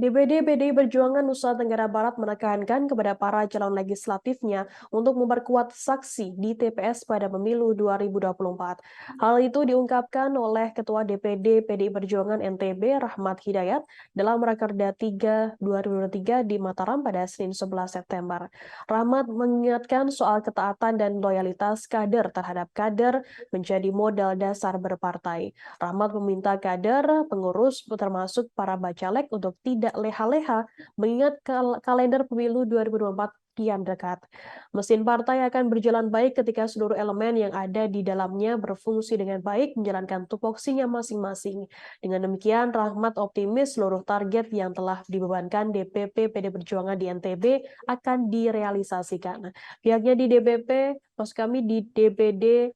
DPD PDI Perjuangan Nusa Tenggara Barat menekankan kepada para calon legislatifnya untuk memperkuat saksi di TPS pada pemilu 2024. Hal itu diungkapkan oleh Ketua DPD PDI Perjuangan NTB Rahmat Hidayat dalam Rakerda 3 2023 di Mataram pada Senin 11 September. Rahmat mengingatkan soal ketaatan dan loyalitas kader terhadap kader menjadi modal dasar berpartai. Rahmat meminta kader, pengurus, termasuk para bacalek untuk tidak leha-leha mengingat kalender pemilu 2024 kian dekat. Mesin partai akan berjalan baik ketika seluruh elemen yang ada di dalamnya berfungsi dengan baik menjalankan tupoksinya masing-masing. Dengan demikian, Rahmat optimis seluruh target yang telah dibebankan DPP PD Perjuangan di NTB akan direalisasikan. Pihaknya di DPP, maksud kami di DPD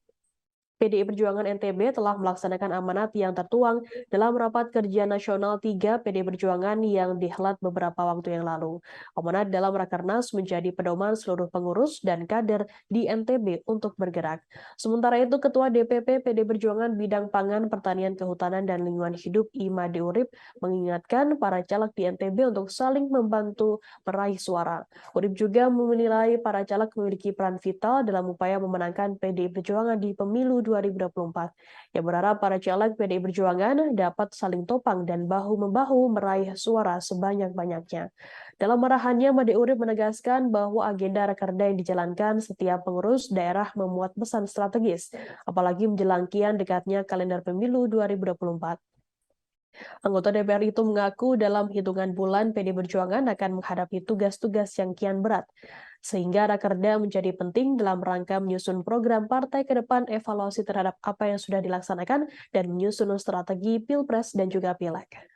PDI Perjuangan NTB telah melaksanakan amanat yang tertuang dalam Rapat Kerja Nasional 3 PDI Perjuangan yang dihelat beberapa waktu yang lalu. Amanat dalam Rakernas menjadi pedoman seluruh pengurus dan kader di NTB untuk bergerak. Sementara itu, Ketua DPP PDI Perjuangan Bidang Pangan, Pertanian, Kehutanan, dan Lingkungan Hidup Imade Urip mengingatkan para caleg di NTB untuk saling membantu meraih suara. Urip juga menilai para caleg memiliki peran vital dalam upaya memenangkan PDI Perjuangan di pemilu 2024. Ia berharap para caleg PDI Perjuangan dapat saling topang dan bahu-membahu meraih suara sebanyak-banyaknya. Dalam arahannya, Made Urip menegaskan bahwa agenda rakerda yang dijalankan setiap pengurus daerah memuat pesan strategis, apalagi menjelang kian dekatnya kalender pemilu 2024. Anggota DPR itu mengaku dalam hitungan bulan PD Perjuangan akan menghadapi tugas-tugas yang kian berat, sehingga rakerda menjadi penting dalam rangka menyusun program partai ke depan, evaluasi terhadap apa yang sudah dilaksanakan, dan menyusun strategi Pilpres dan juga Pileg.